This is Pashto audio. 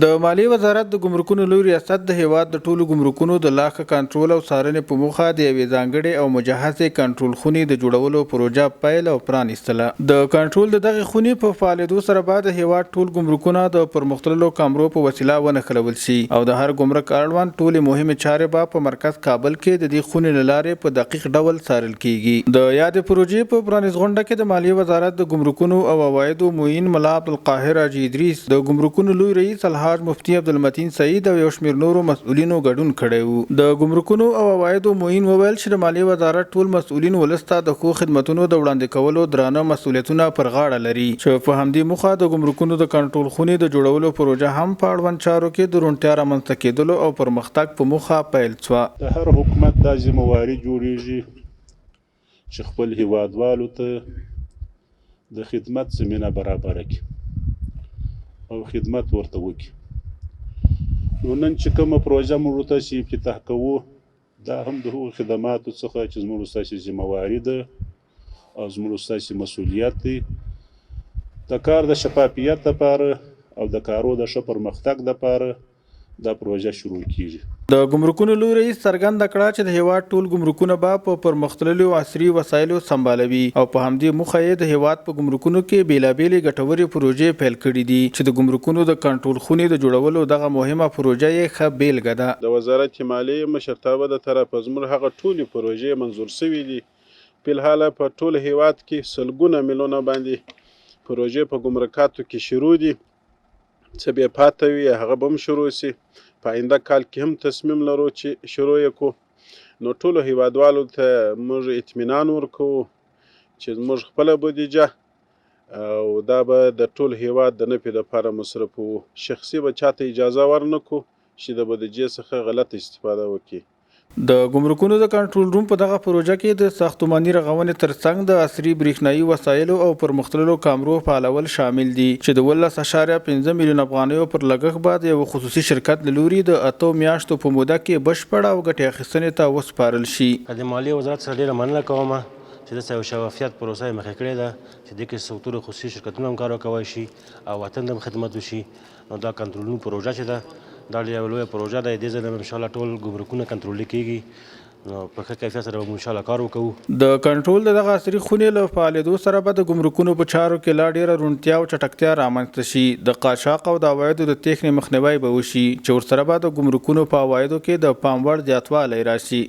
د مالیې وزارت د ګمرکونو لوی ریاست د هیواد د ټولو ګمرکونو د لاښه کنټرول او څارنې په موخه د یوې ځانګړې او مجهزې کنټرول خونې د جوړولو پروژه پیل او پرانیستله. د کنټرول د دغې خونې په فعالېدو سره به د هیواد ټول ګمرکونه د پرمختللو کامرو په وسیله ونښلول شي او د هر ګمرک اړوند ټولې مهمې چارې به په مرکز کابل کې د دې خونې له لارې په دقیق ډول څارل کیږي. د یادې پروژې په پرانیست غونډه کې د مالیې وزارت د ګمرکونو او عوایدو معین ملا عبدالقاهر حاجي ادریس، د ګمرکونو لوی رئیس الحاج مفتي عبدالمتین سعید او یو شمېر نورو مسؤلینو ګډون کړی و. د ګمرکونو او عوایدو معین وویل چې د مالیې وزارت ټول مسؤلین ولس ته د ښو خدمتونو د وړاندې کولو درانه مسؤلیتونه پر غاړه لري چې په همدې موخه د ګمرکونو د کنټرول خونې د جوړولو پروژه هم په اړوند چارو کې د روڼتیا رامنځته کېدلو او پرمختګ په موخه پیل شوه. د هر حکومت دا ذمهواري جوړیږي چې خپل هیوادوالو ته د خدمت زمینه برابره کړي او خدمت ورته وکړي. نو نن چې کومه پروژه موږ تاسې افتتاح کوو دا هم د هغو خدماتو څخه چې زموږ ستاسې ذمهواري ده او زموږ ستاسې مسؤلیت دی. د کار د شفافیت لپاره او د کارو د ښه پرمختګ لپاره دا پروژه شروع کیږي. د ګمرکونو لوی رئیس څرګنده کړه چې د هیواد ټول ګمرکونه به په پرمختللو عصري وسایلو سمبالوي او په همدې موخه یې د هیواد په ګمرکونو کې بیلابېلې ګټورې پروژې پیل کړي دي چې د ګمرکونو د کنټرول خونې د جوړولو دغه مهمه پروژه یې ښه بیلګه ده. د وزارت مالیې مشرتابه د طرفه زموږ هغه ټولې پروژې منظور شوي دي. فلحال په ټول هیواد کې سلګونه میلیونه باندې پروژې په ګمرکاتو کې شروع دي چې بې پاته وي هغه به هم شروع شي. په آینده کال کې هم تصمیم لرو چې شروع یې کړو. نو ټولو هیوادوالو ته موږ اطمینان ورکوو چې موږ خپله بودیجه او دا به د ټول هیواد د نفع لپاره مصرفوو. شخصي به چاته اجازه ورنکړو چې د بودیجې څخه غلط استفاده وکړي. د ګمرکونو د کنټرول روم په دغه پروژه کې د ساختماني رغونې ترڅنګ د عصري برېښنایي وسایلو او پرمختللو کامرو فعالول شامل دي چې د 12.5 میلیون افغانیو پر لګښت بعد یو خصوصي شرکت له لوري د 8 میاشتو په موده کې بشپړه او ګټې اخیستنې ته وسپارل شي. د مالیې وزارت سره ډېره مننه کوم چې داسې یو شفافیت پروسه یې مخکې کړې ده چې دې کې سکتور خصوصي شرکتونه هم کار وکولی شي او وطن ته هم خدمت وشي. نو دا کنټرولونو پروژه چې ده دا ډېره لویه پروژه ده. دې ځل به انشاءالله ټول ګمرکونه کنټرولي کېږي نو په ښه کیفیت سره به انشاءالله کار وکوو. د کنټرول د دغه عصري خونې له فعالېدو سره به د ګمرکونو په چارو کې لا ډېره روڼتیا او چټکتیا رامنځته شي. د قاچاق او د عوایدو د تېښتې مخنیوی به وشي چې ورسره به د ګمرکونو په عوایدو کې د پام وړ زیاتوالی راشي.